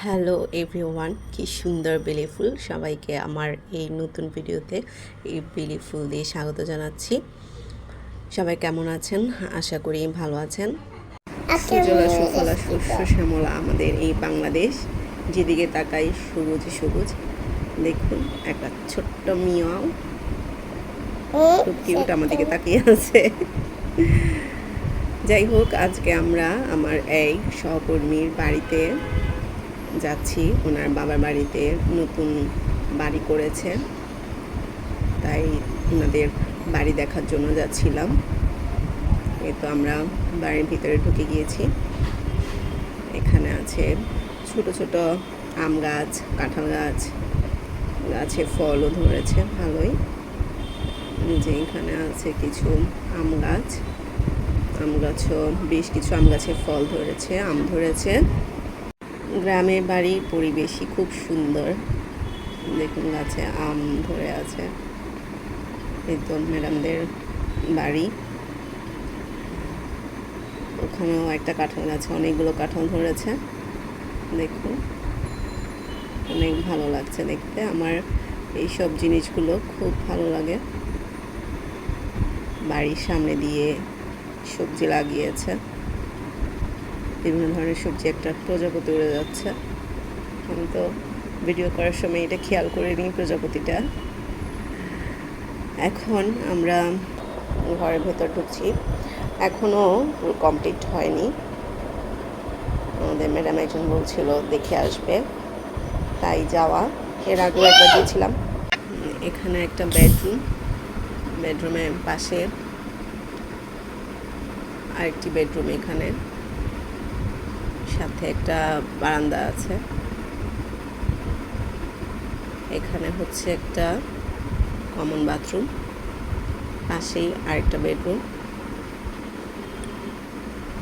Hello everyone, কি সুন্দর বেলি ফুল। সবাইকে আমার এই নতুন ভিডিওতে এই বেলি ফুল দিয়ে স্বাগত জানাচ্ছি। সবাই কেমন আছেন? আশা করি ভালো আছেন। সুজলা সুফলা শস্য শ্যামলা আমাদের এই বাংলাদেশ, যেদিকে তাকাই সবুজ সবুজ। দেখুন একটা ছোট্ট মিয়াও খুব কিউট আমার দিকে তাকিয়ে আছে। যাই হোক, আজকে আমরা আমার এই সহকর্মীর বাড়িতে যাচ্ছি। ওনার বাবার বাড়িতে নতুন বাড়ি করেছে, তাই ওনাদের বাড়ি দেখার জন্য যাচ্ছিলাম। এই তো আমরা বাড়ির ভিতরে ঢুকে গিয়েছি। এখানে আছে ছোট ছোট আম গাছ, কাঁঠাল গাছ, গাছে ফলও ধরেছে ভালোই। যে এখানে আছে কিছু আম গাছ, আম গাছও বেশ কিছু আম গাছে ফল ধরেছে, আম ধরেছে। গ্রামের বাড়ির পরিবেশই খুব সুন্দর। দেখুন গাছে আম ধরে আছে। এই তো ম্যাডামদের বাড়ি। ওখানেও একটা কাঁঠাল গাছে অনেকগুলো কাঁঠাল ধরেছে। দেখুন অনেক ভালো লাগছে দেখতে। আমার এইসব জিনিসগুলো খুব ভালো লাগে। বাড়ির সামনে দিয়ে সবজি লাগিয়েছে, বিভিন্ন ধরনের সবজি। একটা প্রজাপতি উড়ে যাচ্ছে। আমি তো ভিডিও করার সময় এটা খেয়াল করে নিই প্রজাপতিটা। এখন আমরা ঘরের ভেতর ঢুকছি। এখনও পুরো কমপ্লিট হয়নি। আমাদের ম্যাডাম একজন বলছিল দেখে আসবে, তাই যাওয়া। এর আগেও একবার গিয়েছিলাম। এখানে একটা বেডরুমের পাশে আরেকটি বেডরুম, এখানে সাথে একটা বারান্দা আছে। এখানে হচ্ছে একটা কমন বাথরুম, পাশেই আরেকটা বেডরুম।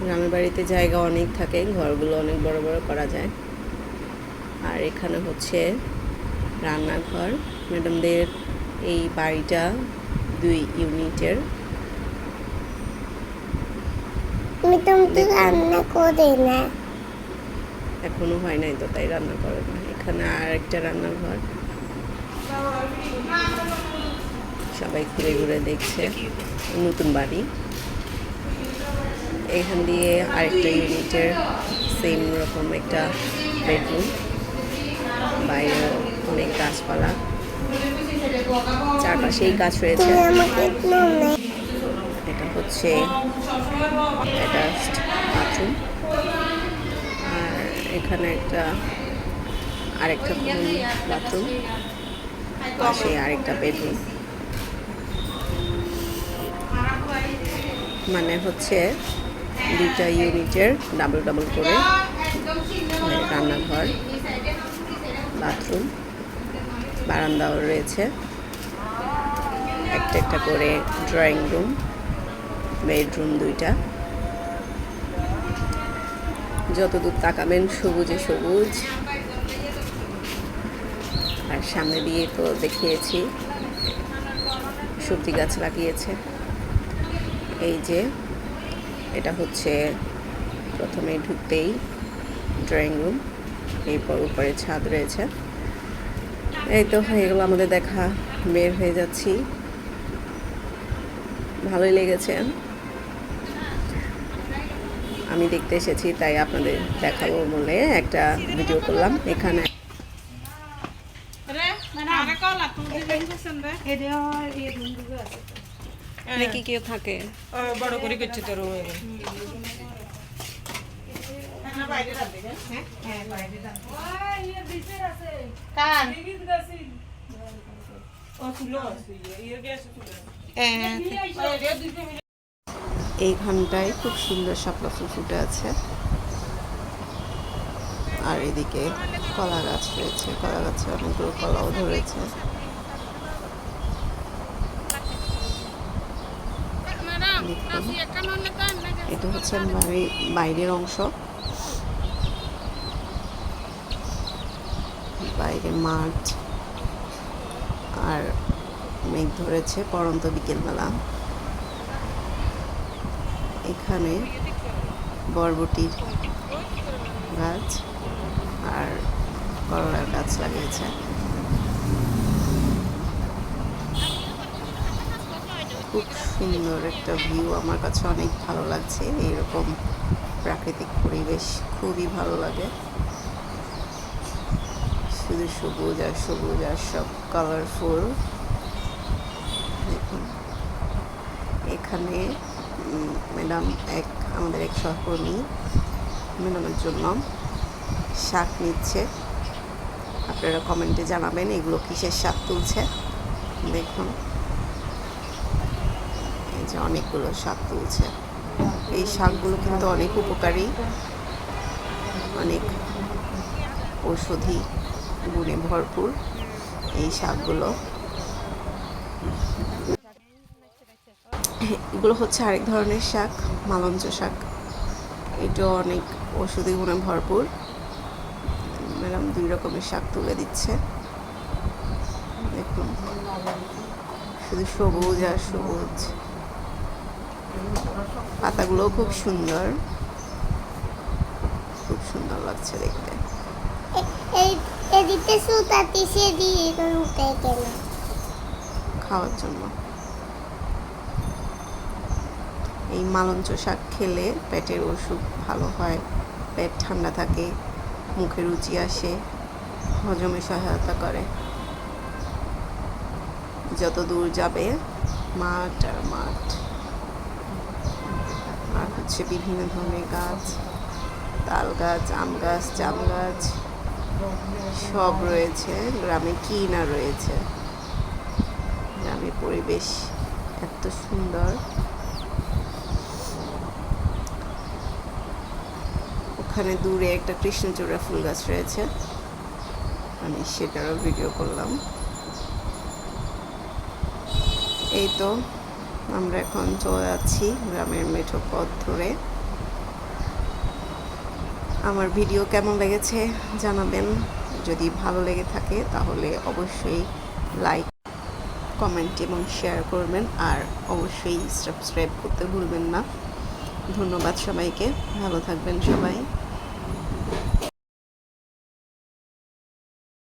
গ্রামের বাড়িতে জায়গা অনেক থাকে, ঘরগুলো অনেক বড় বড় করা যায়। আর এখানে হচ্ছে রান্নাঘর। ম্যাডামদের এই বাড়িটা 2 ইউনিটের। এখনো হয় নাই তো, তাই রান্না করে না। এখানে আর একটা রান্নাঘর। সবাই ঘুরে ঘুরে দেখছে নতুন বাড়ি। এখান দিয়ে আরেকটা ইউনিটের সেম রকম একটা বেডরুম। বাইরে অনেক গাছপালা, চারপাশেই গাছ রয়েছে। এটা হচ্ছে অ্যাটাচড বাথরুম। আর এখানে আরেকটা বাথরুম, পাশে আরেকটা বেডরুম। মানে হচ্ছে 2টা ইউনিটের ডাবল ডাবল করে রান্নাঘর, বাথরুম, বারান্দাও রয়েছে। একটা করে ড্রয়িং রুম, বেডরুম 2টা। যতদূর তাকাবেন সবুজে সবুজ। আর সামনে দিয়ে তো দেখিয়েছি সবজি গাছ লাগিয়েছে। এই যে এটা হচ্ছে প্রথমে ঢুকতেই ড্রয়িং রুম, এরপর উপরে ছাদ রয়েছে। এই তো হয়ে গেল আমাদের দেখা, বের হয়ে যাচ্ছি। ভালোই লেগেছে। আমি দেখতে এসেছি, তাই আপনাদের দেখাবো বলে একটা ভিডিও করলাম। এখানে কি কেউ থাকে বড় করে করছে তোর এইখানটায় খুব সুন্দর শাপলা ফুল ফুটে আছে। আর এদিকে কলা গাছ রয়েছে, কলা গাছে অনেকগুলো কলাও ধরেছে। এটা হচ্ছে বাইরের অংশ। বাইরে মাঠ আর মেঘ ধরেছে, পড়ন্ত বিকেলবেলা। এখানে বরবটির গাছ আর করলার গাছ লাগিয়েছে। খুব সুন্দর একটা ভিউ, আমার কাছে অনেক ভালো লাগছে। এইরকম প্রাকৃতিক পরিবেশ খুবই ভালো লাগে। শুধু সবুজ আর সবুজ আর সব কালারফুল। দেখুন এখানে ম্যাডাম আমাদের এক সহকর্মী ম্যাডামের জন্য শাক নিচ্ছে। আপনারা কমেন্টে জানাবেন এগুলো কিসের শাক তুলছে। দেখুন এই যে অনেকগুলো শাক তুলছে। এই শাকগুলো কিন্তু অনেক উপকারী, অনেক ঔষধি গুণে ভরপুর এই শাকগুলো। এগুলো হচ্ছে আরেক ধরনের শাক, মালঞ্চ শাক। এটাও অনেক ঔষধি গুণে ভরপুর। ম্যাডাম 2 রকমের শাক তুলে দিচ্ছে। দেখুন শুধু সবুজ আর সবুজ, পাতাগুলোও খুব সুন্দর, খুব সুন্দর লাগছে দেখতে। খাওয়ার জন্য এই মালঞ্চ শাক খেলে পেটের অসুখ ভালো হয়, পেট ঠান্ডা থাকে, মুখে রুচি আসে, হজমে সহায়তা করে। যত দূর যাবে মাঠ আর মাঠ, আর হচ্ছে বিভিন্ন ধরনের গাছ, তাল গাছ, আম গাছ, জাম গাছ সব রয়েছে। গ্রামে কি না রয়েছে। গ্রামের পরিবেশ এত সুন্দর। ওখানে দূরে একটা কৃষ্ণচূড়া ফুল গাছ রয়েছে, আমি সেটারও ভিডিও করলাম। এই তো আমরা এখন চলে যাচ্ছি গ্রামের মেঠো পথ ধরে। আমার ভিডিও কেমন লেগেছে জানাবেন। যদি ভালো লেগে থাকে তাহলে অবশ্যই লাইক, কমেন্ট এবং শেয়ার করবেন, আর অবশ্যই সাবস্ক্রাইব করতে ভুলবেন না। ধন্যবাদ সবাইকে, ভালো থাকবেন সবাই।